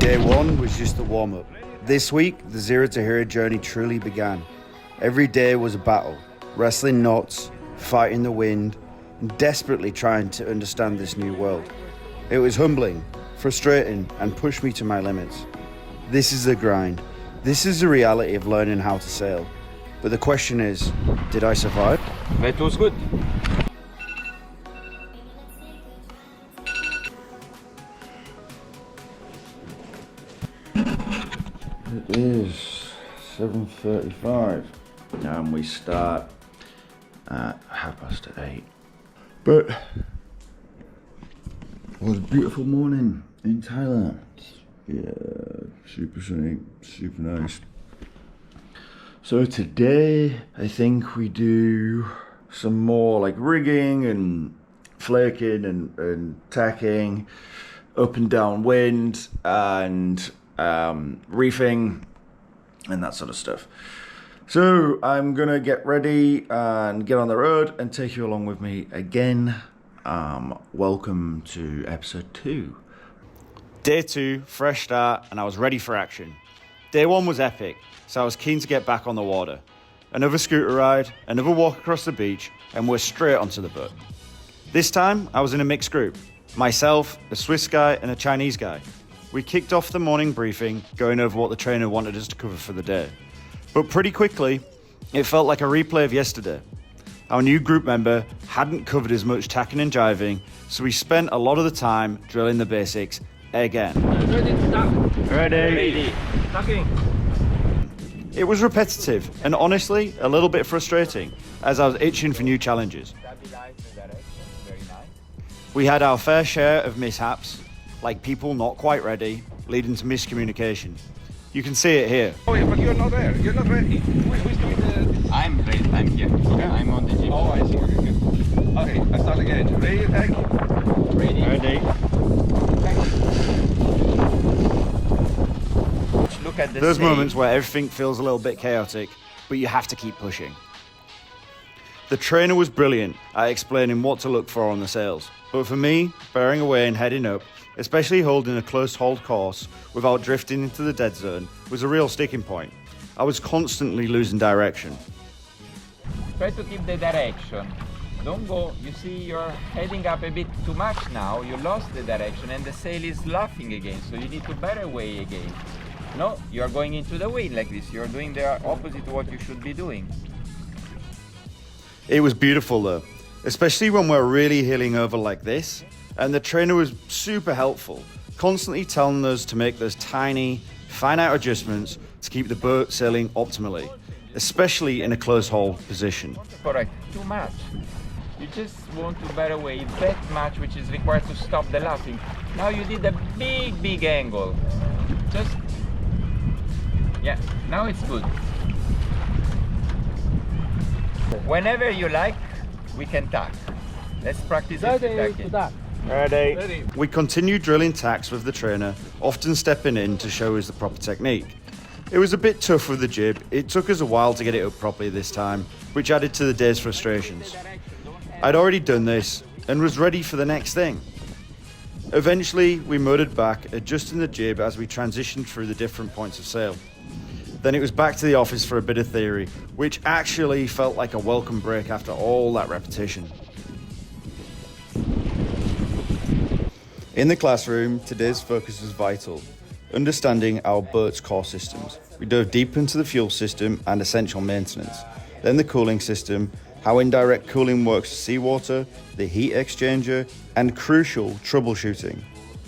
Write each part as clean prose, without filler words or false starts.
Day one was just the warm-up. This week, the Zero to Hero journey truly began. Every day was a battle, wrestling knots, fighting the wind, and desperately trying to understand this new world. It was humbling, frustrating, and pushed me to my limits. This is the grind. This is the reality of learning how to sail. But the question is, did I survive? It was good. It is 7:35 and we start at 8:30. But it was a beautiful morning in Thailand. Yeah, super sunny, super nice. So today I think we do some more like rigging and flaking and tacking, up and down wind and reefing and that sort of stuff. So I'm gonna get ready and get on the road and take you along with me again. Welcome to episode 2. Day 2, fresh start, and I was ready for action. Day 1 was epic, so I was keen to get back on the water. Another scooter ride, another walk across the beach, and we're straight onto the boat. This time I was in a mixed group. Myself, a Swiss guy and a Chinese guy. We kicked off the morning briefing, going over what the trainer wanted us to cover for the day. But pretty quickly, it felt like a replay of yesterday. Our new group member hadn't covered as much tacking and jiving, so we spent a lot of the time drilling the basics again. Ready to tack? Ready. Tacking. It was repetitive and honestly a little bit frustrating as I was itching for new challenges. We had our fair share of mishaps, like people not quite ready, leading to miscommunication. You can see it here. Oh, yeah, but you're not there. You're not ready. Who's doing the... I'm ready. I'm here. Okay. I'm on the gym. Oh, I see. Okay, I start again. Ready, attack? Ready. Look at the Those sail. moments where everything feels a little bit chaotic, but you have to keep pushing. The trainer was brilliant at explaining what to look for on the sails, but for me, bearing away and heading up, especially holding a close hold course without drifting into the dead zone, was a real sticking point. I was constantly losing direction. Try to keep the direction. Don't go, you see you're heading up a bit too much now, you lost the direction and the sail is laughing again, so you need to bear away again. No, you're going into the wind like this, you're doing the opposite to what you should be doing. It was beautiful though, especially when we're really heeling over like this, and the trainer was super helpful, constantly telling us to make those tiny, finite adjustments to keep the boat sailing optimally, especially in a close hold position. Correct, too much. You just want to bear away that much which is required to stop the laughing. Now you did a big angle. Just, yeah, now it's good. Whenever you like, we can tack. Let's practice it. Ready. We continued drilling tacks with the trainer, often stepping in to show us the proper technique. It was a bit tough with the jib. It took us a while to get it up properly this time, which added to the day's frustrations. I'd already done this and was ready for the next thing. Eventually, we motored back, adjusting the jib as we transitioned through the different points of sail. Then it was back to the office for a bit of theory, which actually felt like a welcome break after all that repetition. In the classroom, today's focus was vital, understanding our boat's core systems. We dove deep into the fuel system and essential maintenance, then the cooling system, how indirect cooling works with seawater, the heat exchanger, and crucial troubleshooting.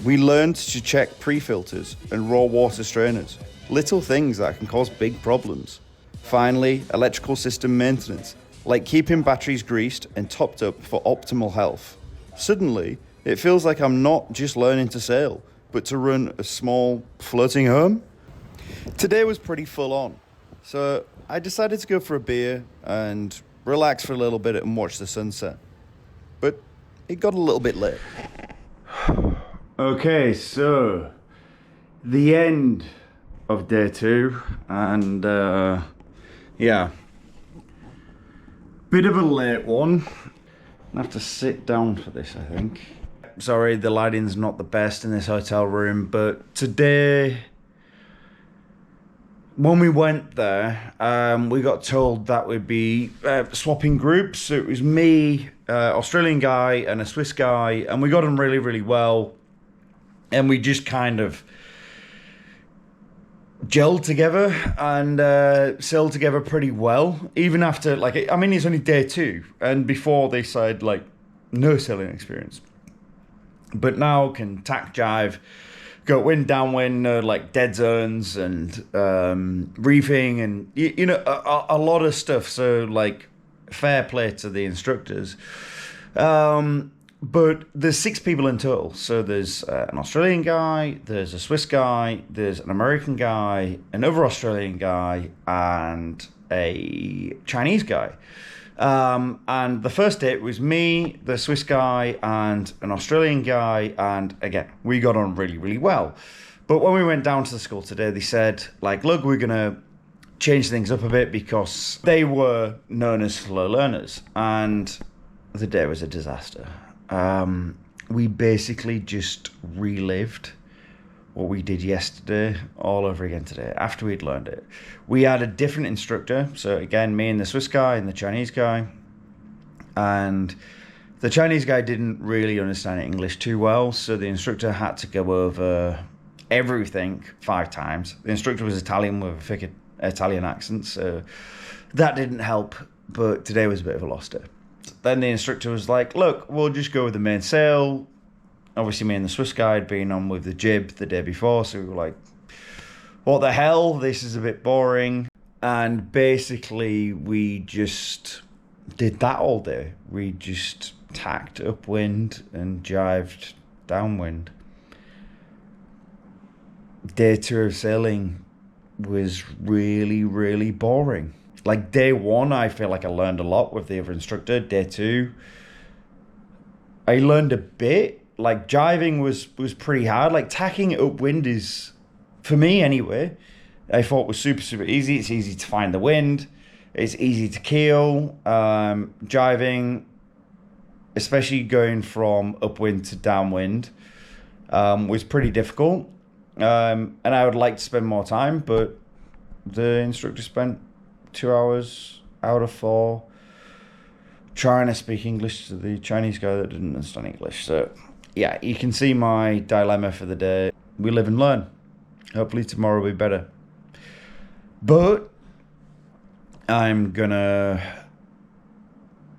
We learned to check pre-filters and raw water strainers, little things that can cause big problems. Finally, electrical system maintenance, like keeping batteries greased and topped up for optimal health. Suddenly, it feels like I'm not just learning to sail, but to run a small floating home. Today was pretty full on, so I decided to go for a beer and relax for a little bit and watch the sunset. But it got a little bit late. Okay, so the end of day 2, and yeah, bit of a late one. I have to sit down for this, I think. sorry, the lighting's not the best in this hotel room, but today, when we went there, we got told that we'd be swapping groups. So it was me, Australian guy, and a Swiss guy, and we got on really, really well. And we just kind of gelled together and sailed together pretty well. Even after, like, I mean, it's only day 2, and before they said, like, no sailing experience. But now can tack jive, go wind, downwind, like dead zones and reefing and, you know, a lot of stuff. So, like, fair play to the instructors. But there's 6 people in total. So there's an Australian guy, there's a Swiss guy, there's an American guy, another Australian guy, and a Chinese guy. And the first day it was me, the Swiss guy, and an Australian guy. And again, we got on really, really well. But when we went down to the school today, they said, like, look, we're going to change things up a bit because they were known as slow learners. And the day was a disaster. We basically just relived what we did yesterday all over again today after we'd learned it. We had a different instructor. So again, me and the Swiss guy and the Chinese guy. And the Chinese guy didn't really understand English too well. So the instructor had to go over everything 5 times. The instructor was Italian with a thick Italian accent. So that didn't help. But today was a bit of a loss day. Then the instructor was like, look, we'll just go with the main sail. Obviously, me and the Swiss guy had been on with the jib the day before, so we were like, what the hell? This is a bit boring. And basically, we just did that all day. We just tacked upwind and jived downwind. Day 2 of sailing was really, really boring. Like, day 1, I feel like I learned a lot with the other instructor. Day 2, I learned a bit. Like, jiving was pretty hard. Like, tacking upwind is, for me anyway, I thought was super, super easy. It's easy to find the wind. It's easy to keel. Jiving, especially going from upwind to downwind, was pretty difficult. And I would like to spend more time, but the instructor spent 2 hours out of 4 trying to speak English to the Chinese guy that didn't understand English. So yeah, you can see my dilemma for the day. We live and learn. Hopefully tomorrow will be better. But I'm gonna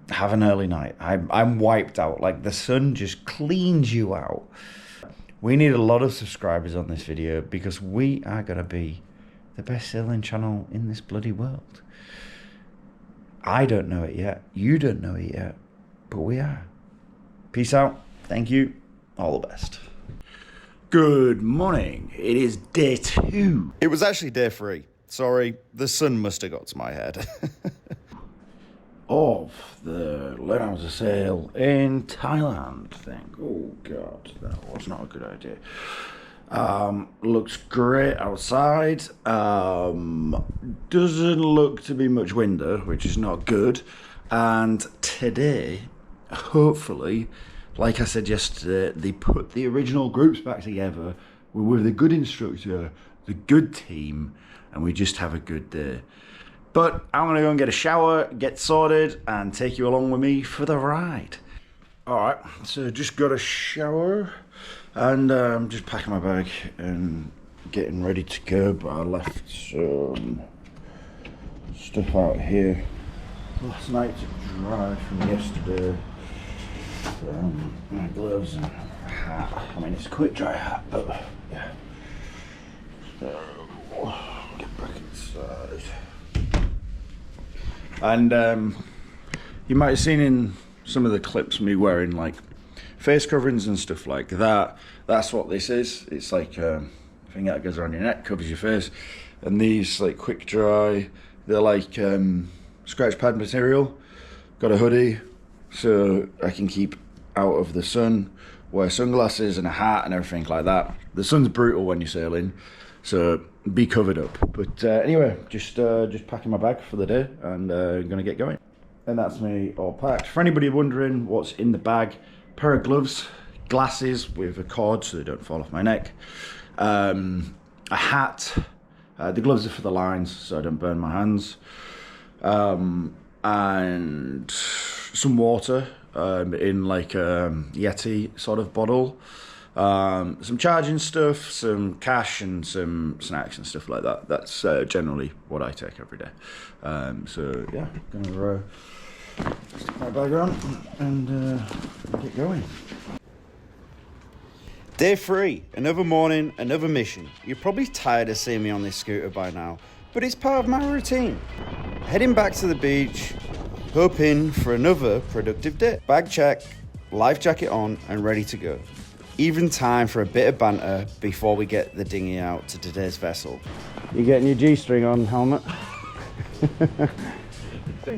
have an early night. I'm wiped out. Like, the sun just cleans you out. We need a lot of subscribers on this video because we are gonna be the best sailing channel in this bloody world. I don't know it yet. You don't know it yet. But we are. Peace out. Thank you. All the best. Good morning. It is day 2. It was actually day 3. Sorry, the sun must have got to my head. Of the learn how to sail in Thailand thing. Oh God, that was not a good idea. Looks great outside. Doesn't look to be much wind though, which is not good. And today, hopefully, like I said yesterday, they put the original groups back together. We're with a good instructor, the good team, and we just have a good day. But I'm gonna go and get a shower, get sorted, and take you along with me for the ride. Alright, so just got a shower, and I'm just packing my bag and getting ready to go, but I left some stuff out here last night to dry from yesterday. My gloves and hat. I mean, it's a quick dry hat, but yeah. So, get back inside. And you might have seen in some of the clips me wearing like face coverings and stuff like that. That's what this is. It's like a thing that goes around your neck, covers your face. And these like quick dry, they're like scratch pad material. Got a hoodie so I can keep out of the sun, wear sunglasses and a hat and everything like that. The sun's brutal when you're sailing, so be covered up. But anyway, just packing my bag for the day and gonna get going. And that's me all packed. For anybody wondering what's in the bag, pair of gloves, glasses with a cord so they don't fall off my neck, a hat, the gloves are for the lines so I don't burn my hands, and some water in like a Yeti sort of bottle, some charging stuff, some cash, and some snacks and stuff like that. That's generally what I take every day. So yeah, gonna stick my bag on and get going. Day 3, another morning, another mission. You're probably tired of seeing me on this scooter by now, but it's part of my routine. Heading back to the beach, hoping for another productive day. Bag check, life jacket on, and ready to go. Even time for a bit of banter before we get the dinghy out to today's vessel. You getting your G-string on, helmet?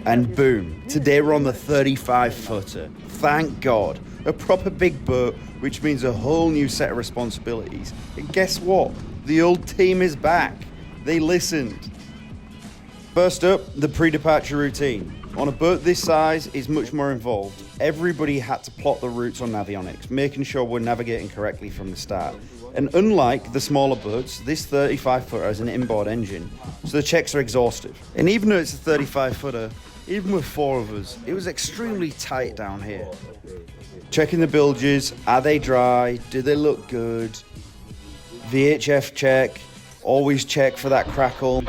And boom, today we're on the 35-footer. Thank God. A proper big boat, which means a whole new set of responsibilities. And guess what? The old team is back. They listened. First up, the pre-departure routine. On a boat this size is much more involved. Everybody had to plot the routes on Navionics, making sure we're navigating correctly from the start. And unlike the smaller boats, this 35-footer has an inboard engine, so the checks are exhaustive. And even though it's a 35-footer, even with 4 of us, it was extremely tight down here. Checking the bilges, are they dry? Do they look good? VHF check, always check for that crackle.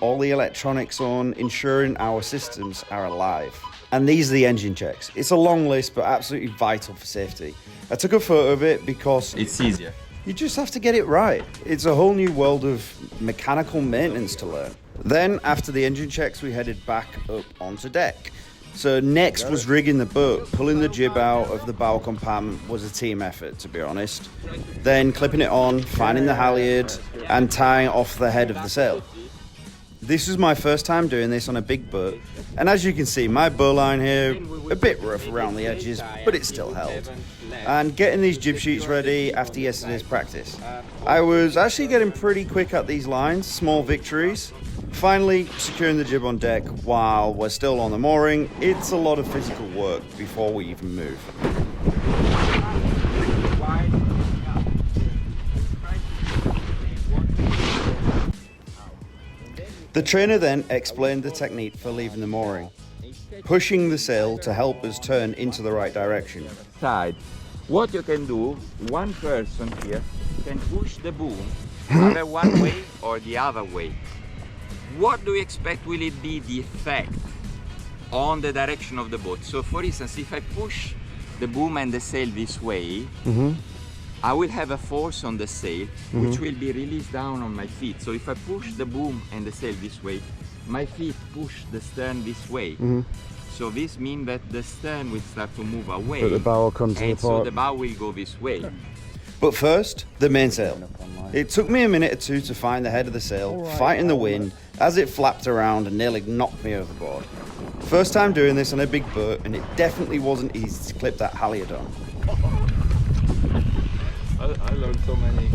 All the electronics on, ensuring our systems are alive. And these are the engine checks. It's a long list, but absolutely vital for safety. I took a photo of it because It's easier. you just have to get it right. It's a whole new world of mechanical maintenance to learn. Then, after the engine checks, we headed back up onto deck. So next was rigging the boat. Pulling the jib out of the bow compartment was a team effort, to be honest. Then clipping it on, finding the halyard, and tying off the head of the sail. This was my first time doing this on a big boat, and as you can see, my bowline here, a bit rough around the edges, but it still held. And getting these jib sheets ready after yesterday's practice. I was actually getting pretty quick at these lines, small victories. Finally, securing the jib on deck while we're still on the mooring, it's a lot of physical work before we even move. The trainer then explained the technique for leaving the mooring, pushing the sail to help us turn into the right direction. Side. What you can do, one person here can push the boom either one way or the other way. What do you expect will it be the effect on the direction of the boat? So for instance, if I push the boom and the sail this way, I will have a force on the sail which will be released down on my feet. So if I push the boom and the sail this way, my feet push the stern this way. So this means that the stern will start to move away, But the bow will come to and the so port. the bow will go this way. But first, the mainsail. It took me a minute or two to find the head of the sail, fighting the wind as it flapped around and nearly knocked me overboard. First time doing this on a big boat, and it definitely wasn't easy to clip that halyard on. I learned so many.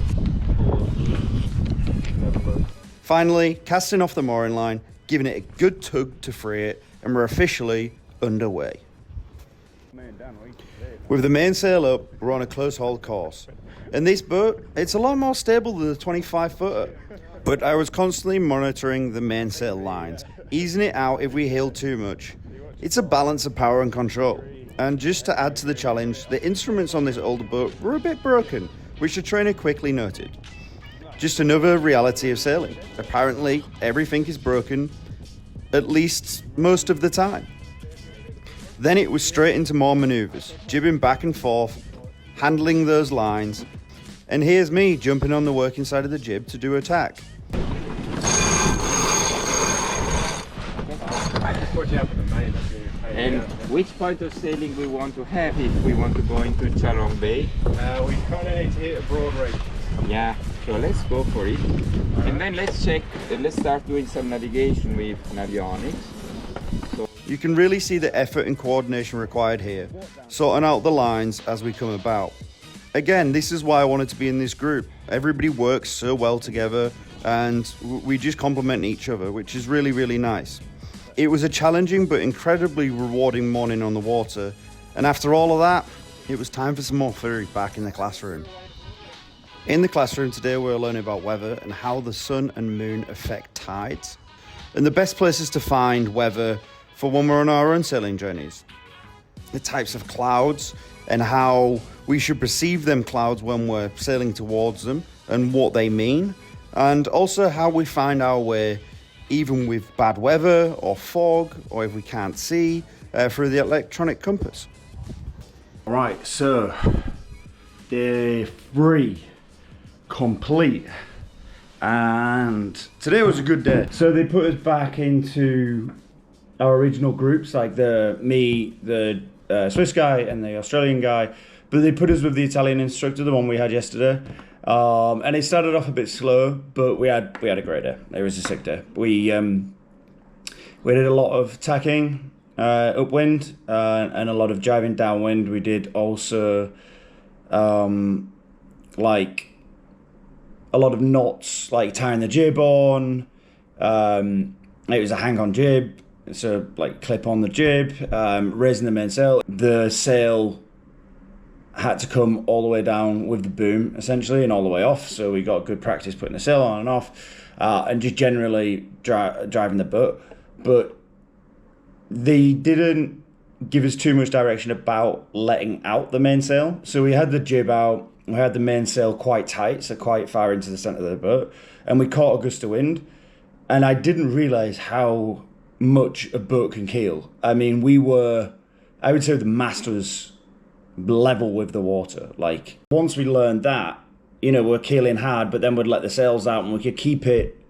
Finally, casting off the mooring line, giving it a good tug to free it, and we're officially underway. With the mainsail up, we're on a close haul course. And this boat, it's a lot more stable than the 25-footer. But I was constantly monitoring the mainsail lines, easing it out if we heeled too much. It's a balance of power and control. And just to add to the challenge, the instruments on this older boat were a bit broken, which the trainer quickly noted. Just another reality of sailing. Apparently, everything is broken, at least most of the time. Then it was straight into more maneuvers, jibbing back and forth, handling those lines, and here's me jumping on the working side of the jib to do a tack. And which part of sailing we want to have if we want to go into Charong Bay? We kind of need to hit a broad reach. Yeah, so let's go for it. And then let's check, let's start doing some navigation with Navionics. You can really see the effort and coordination required here, sorting out the lines as we come about. Again, this is why I wanted to be in this group. Everybody works so well together and we just complement each other, which is really, really nice. It was a challenging but incredibly rewarding morning on the water, And after all of that, it was time for some more theory back in the classroom. In the classroom today, we're learning about weather and how the sun and moon affect tides, and the best places to find weather for when we're on our own sailing journeys. The types of clouds and how we should perceive them clouds when we're sailing towards them and what they mean, and also how we find our way even with bad weather or fog, or if we can't see, through the electronic compass. Right, so day 3 complete, and today was a good day. So they put us back into our original groups, like the Swiss guy and the Australian guy, but they put us with the Italian instructor, the one we had yesterday. And it started off a bit slow, but we had a great day. It was a sick day. We did a lot of tacking upwind and a lot of jiving downwind. We did also like a lot of knots, like tying the jib on. It was a hang-on jib, so like clip on the jib, raising the mainsail. The sail had to come all the way down with the boom, essentially, and all the way off, so we got good practice putting the sail on and off, and just generally driving the boat. But they didn't give us too much direction about letting out the mainsail, so we had the jib out, we had the mainsail quite tight, so quite far into the centre of the boat, and we caught a gust of wind, and I didn't realise how much a boat can keel. I mean, I would say the mast was level with the water. Like, once we learned that, we're keeling hard, but then we'd let the sails out and we could keep it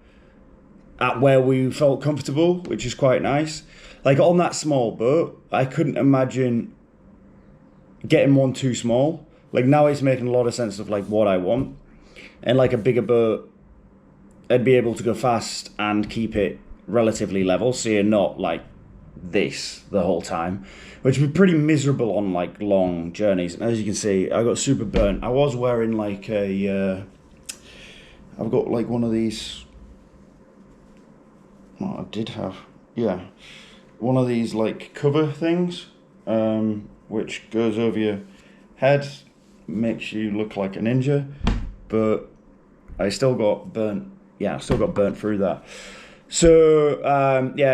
at where we felt comfortable, which is quite nice. Like, on that small boat, I couldn't imagine getting one too small. Like, now it's making a lot of sense of like what I want. And like a bigger boat, I'd be able to go fast and keep it relatively level, so you're not like this the whole time, which would be pretty miserable on like long journeys. And as you can see, I got super burnt. I was wearing like I've got like one of these, I did have, one of these like cover things, which goes over your head, makes you look like a ninja, but I still got burnt. I still got burnt through that. So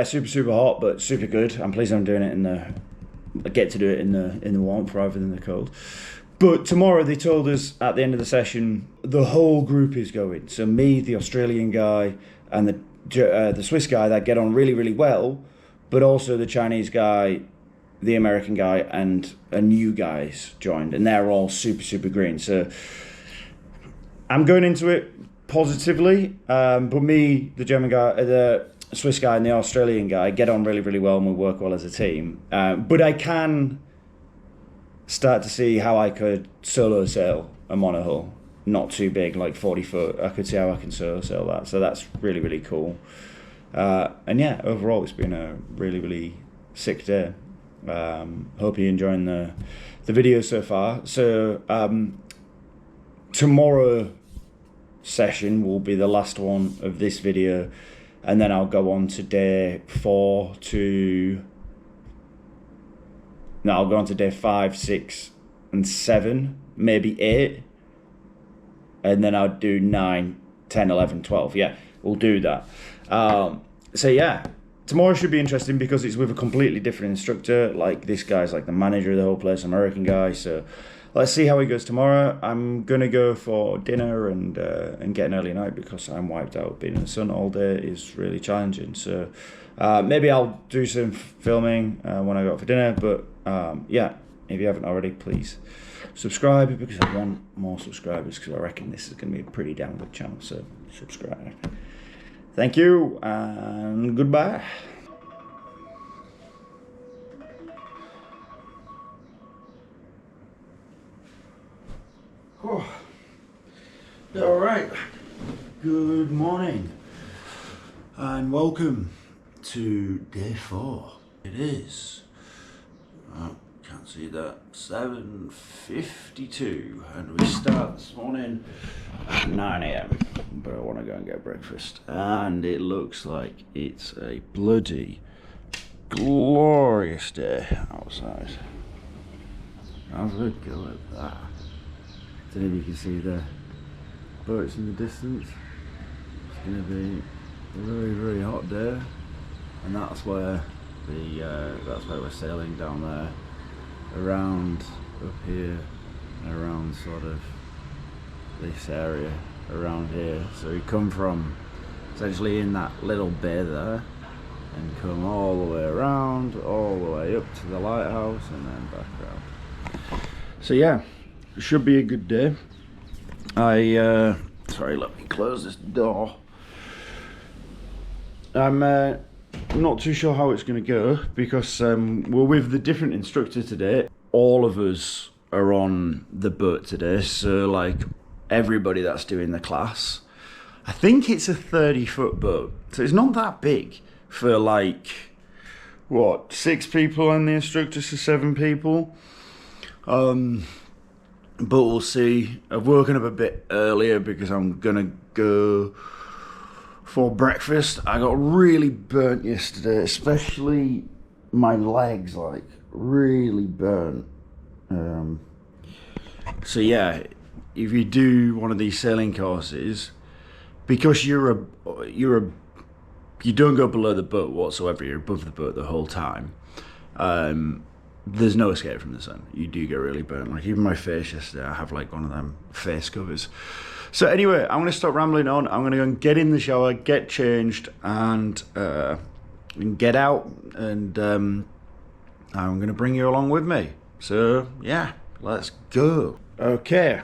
super hot, but super good. I'm pleased I'm doing it I get to do it in the warmth rather than the cold. But tomorrow they told us at the end of the session the whole group is going. So me, the Australian guy, and the Swiss guy that get on really, really well, but also the Chinese guy, the American guy, and a new guy's joined, and they're all super green. So I'm going into it positively, but me, the German guy, the Swiss guy, and the Australian guy get on really, really well, and we work well as a team. But I can start to see how I could solo sail a monohull, not too big, like 40 foot. I could see how I can solo sail that. So that's really, really cool. And overall, it's been a really, really sick day. Hope you're enjoying the video so far. So tomorrow session will be the last one of this video, and then I'll go on to day 5, 6 and 7, maybe 8, and then I'll do 9, 10, 11, 12. We'll do that. Tomorrow should be interesting because it's with a completely different instructor. Like, this guy's like the manager of the whole place, American guy, so let's see how it goes tomorrow. I'm gonna go for dinner and get an early night because I'm wiped out. Being in the sun all day is really challenging. So maybe I'll do some filming when I go out for dinner. But if you haven't already, please subscribe because I want more subscribers, because I reckon this is gonna be a pretty damn good channel. So subscribe. Thank you and goodbye. All right, good morning and welcome to day 4. It is, can't see that, 7:52, and we start this morning at 9 AM, but I want to go and get breakfast, and it looks like it's a bloody glorious day outside. Have a go at that. Don't know if you can see the boats in the distance. It's going to be a very, very hot day, and that's where we're sailing down there, around up here, and around sort of this area around here. So we come from essentially in that little bay there, and come all the way around, all the way up to the lighthouse, and then back around. So yeah, it should be a good day. Sorry, let me close this door. I'm not too sure how it's going to go, because we're with the different instructor today. All of us are on the boat today, so like everybody that's doing the class. I think it's a 30-foot boat, so it's not that big for like, what, 6 people and the instructor, so 7 people. But we'll see. I've woken up a bit earlier because I'm gonna go for breakfast. I got really burnt yesterday, especially my legs, like really burnt. So yeah, if you do one of these sailing courses, because you don't go below the boat whatsoever, you're above the boat the whole time. There's no escape from the sun. You do get really burnt. Like even my face yesterday, I have like one of them face covers. So anyway, I'm gonna stop rambling on. I'm gonna go and get in the shower, get changed, and get out, and I'm gonna bring you along with me. So yeah, let's go. Okay,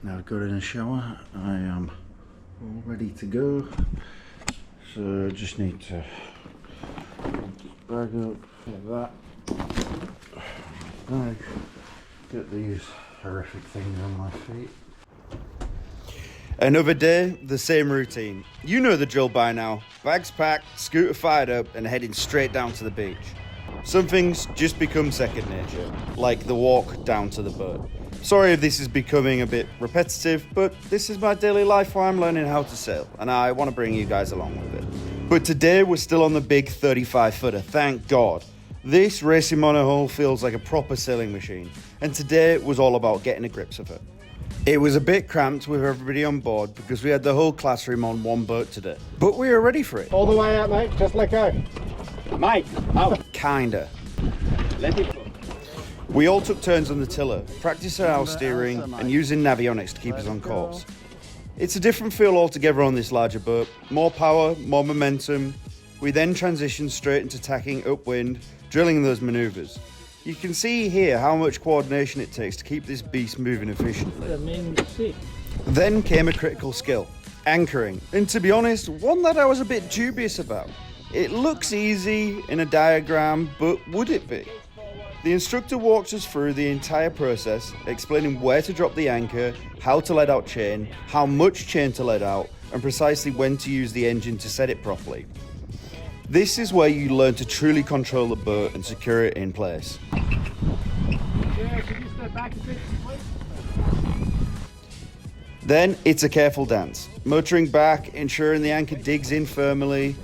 now I've got in the shower. I am all ready to go. So just need to bag up like that. Bag. Get these horrific things on my feet. Another day, the same routine. You know the drill by now. Bags packed, scooter fired up, and heading straight down to the beach. Some things just become second nature, like the walk down to the boat. Sorry if this is becoming a bit repetitive, but this is my daily life where I'm learning how to sail, and I want to bring you guys along with it. But today we're still on the big 35-footer, thank God. This racing monohull feels like a proper sailing machine, and today was all about getting a grips of it. It was a bit cramped with everybody on board because we had the whole classroom on one boat today, but we were ready for it. All the way out, mate. Just let go. Mike, out. Kinda. Let it go. We all took turns on the tiller, practicing our steering and using navionics to keep us on course. It's a different feel altogether on this larger boat. More power, more momentum. We then transitioned straight into tacking upwind, drilling those maneuvers. You can see here how much coordination it takes to keep this beast moving efficiently. Then came a critical skill, anchoring, and to be honest, one that I was a bit dubious about. It looks easy in a diagram, but would it be? The instructor walked us through the entire process, explaining where to drop the anchor, how to let out chain, how much chain to let out, and precisely when to use the engine to set it properly. This is where you learn to truly control the boat and secure it in place. Then it's a careful dance, motoring back, ensuring the anchor digs in firmly.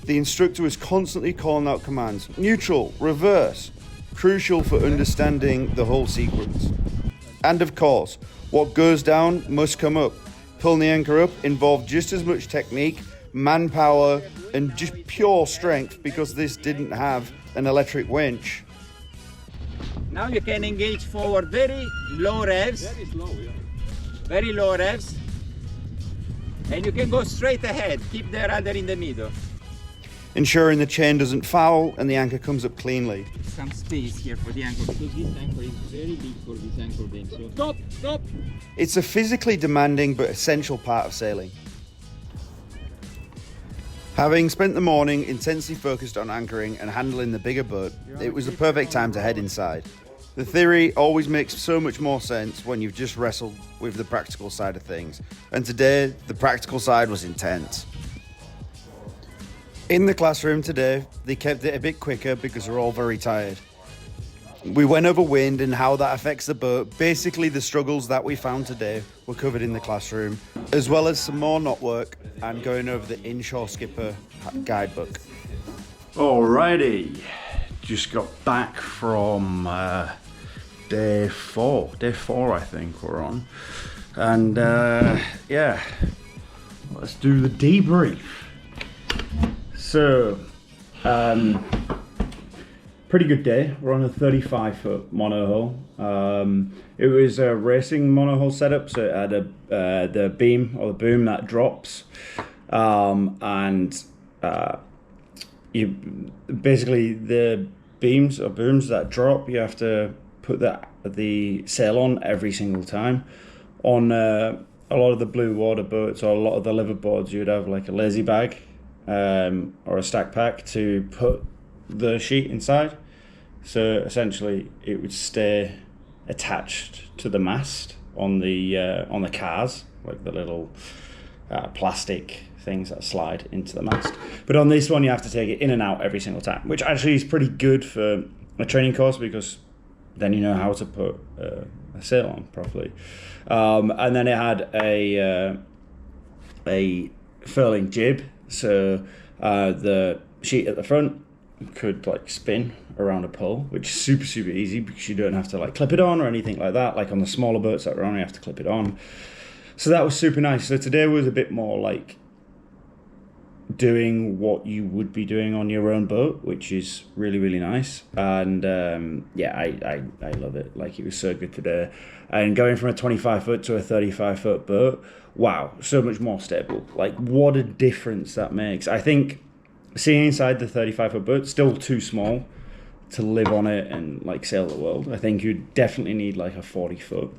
The instructor was constantly calling out commands, neutral, reverse, crucial for understanding the whole sequence. And of course, what goes down must come up. Pulling the anchor up involved just as much technique, manpower, and just pure strength because this didn't have an electric winch. Now you can engage forward very low revs. Very slow, yeah. Very low revs. And you can go straight ahead. Keep the rudder in the middle. Ensuring the chain doesn't foul and the anchor comes up cleanly. Some space here for the anchor because this anchor is very big for this anchor beam. So stop, stop. It's a physically demanding but essential part of sailing. Having spent the morning intensely focused on anchoring and handling the bigger boat, it was the perfect time to head inside. The theory always makes so much more sense when you've just wrestled with the practical side of things, and today the practical side was intense. In the classroom today, they kept it a bit quicker because we're all very tired. We went over wind and how that affects the boat. Basically, the struggles that we found today were covered in the classroom, as well as some more knot work and going over the inshore skipper guidebook. Alrighty, just got back from day four, I think we're on. And yeah, let's do the debrief. So, pretty good day. We're on a 35-foot monohull. It was a racing monohull setup, so it had the beam or the boom that drops, and you basically the beams or booms that drop, you have to put the sail on every single time. On a lot of the blue water boats or a lot of the liveaboards, you'd have like a lazy bag or a stack pack to put the sheet inside. So essentially, it would stay attached to the mast on the cars, like the little plastic things that slide into the mast. But on this one, you have to take it in and out every single time, which actually is pretty good for a training course because then you know how to put a sail on properly. And then it had a furling jib, so the sheet at the front could like spin around a pole, which is super easy because you don't have to like clip it on or anything like that. Like on the smaller boats that we're on, you have to clip it on. So that was super nice. So today was a bit more like doing what you would be doing on your own boat, which is really nice. And yeah, I love it. Like, it was so good today. And going from a 25-foot to a 35-foot boat, wow, so much more stable. Like, what a difference that makes. I think seeing inside the 35-foot boat, still too small to live on it and like sail the world. I think you definitely need like a 40-foot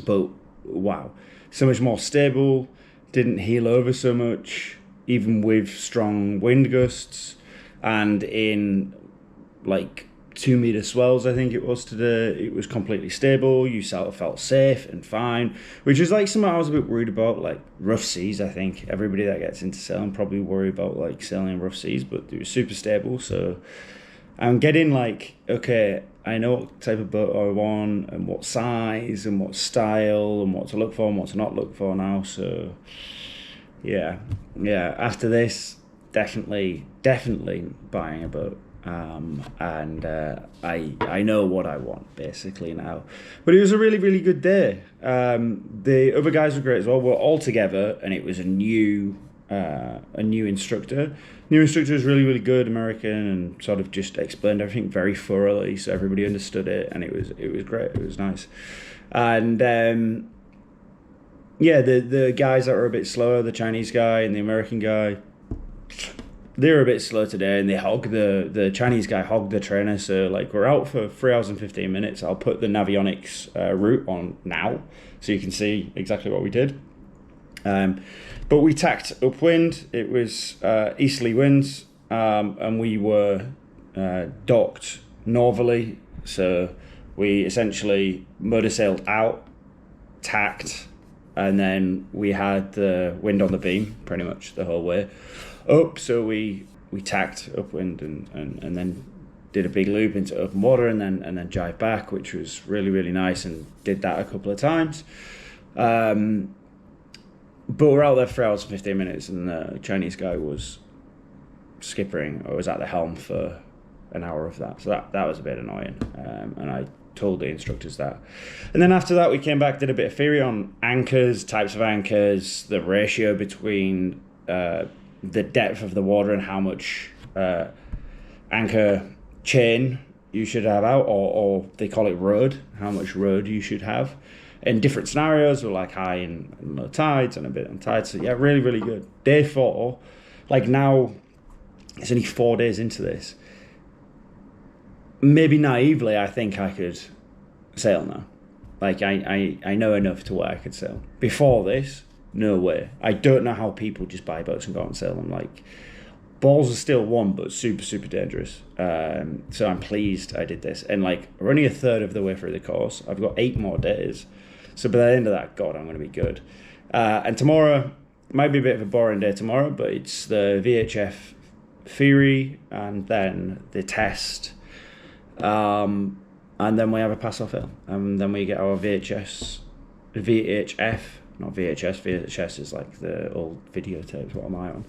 boat. Wow, so much more stable, didn't heel over so much, even with strong wind gusts, and in like 2-meter swells, I think it was today, it was completely stable. You felt safe and fine, which is like something I was a bit worried about, like rough seas. I think everybody that gets into sailing probably worry about like sailing in rough seas, but it was super stable. So I'm getting like, okay, I know what type of boat I want and what size and what style and what to look for and what to not look for now. So yeah, after this, definitely buying a boat. And I know what I want basically now. But it was a really good day. The other guys were great as well. We're all together, and it was a new instructor. New instructor was really good, American, and sort of just explained everything very thoroughly, so everybody understood it, and it was great. It was nice. And yeah, the guys that were a bit slower, the Chinese guy and the American guy, they were a bit slow today, and they the Chinese guy hogged the trainer. So like, we're out for 3 hours and 15 minutes. I'll put the Navionics route on now so you can see exactly what we did. But we tacked upwind. It was easterly winds, and we were docked northerly. So we essentially motor sailed out, tacked, and then we had the wind on the beam pretty much the whole way up. So we tacked upwind and then did a big loop into open water and then jive back, which was really nice, and did that a couple of times. But we're out there for 3 hours and 15 minutes, and the Chinese guy was skippering, or was at the helm for an hour of that. So that was a bit annoying, and I told the instructors that. And then after that, we came back, did a bit of theory on anchors, types of anchors, the ratio between the depth of the water and how much anchor chain you should have out, or they call it rode, how much rode you should have in different scenarios, with like high and low tides and a bit on tides. So yeah, really good. Day 4, like now it's only 4 days into this. Maybe naively, I think I could sail now. Like I know enough to where I could sail. Before this, no way. I don't know how people just buy boats and go out and sail them. Like, balls are still one, but super dangerous. So I'm pleased I did this. And like, we're only a third of the way through the course. I've got 8 more days. So by the end of that, God, I'm going to be good. And tomorrow might be a bit of a boring day tomorrow, but it's the VHF theory and then the test. And then we have a pass or fail. And then we get our VHF not VHS. VHS is like the old videotapes. What am I on?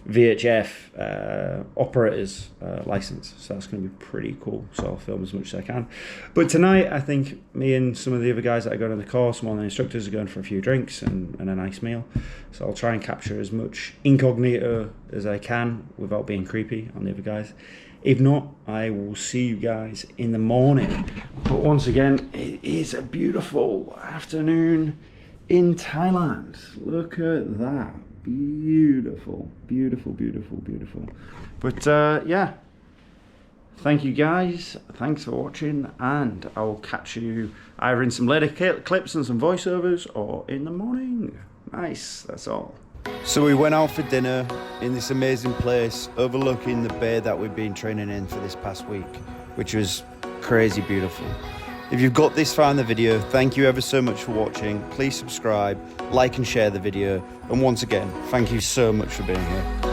VHF operator's license. So that's going to be pretty cool. So I'll film as much as I can. But tonight, I think me and some of the other guys that are going on the course, one of the instructors, are going for a few drinks and a nice meal. So I'll try and capture as much incognito as I can without being creepy on the other guys. If not, I will see you guys in the morning. But once again, it is a beautiful afternoon in Thailand. Look at that. Beautiful, beautiful, beautiful, beautiful. But yeah, thank you guys. Thanks for watching, and I will catch you either in some later clips and some voiceovers or in the morning. Nice, that's all. So we went out for dinner in this amazing place overlooking the bay that we've been training in for this past week, which was crazy beautiful. If you've got this far in the video, thank you ever so much for watching. Please subscribe, like and share the video. And once again, thank you so much for being here.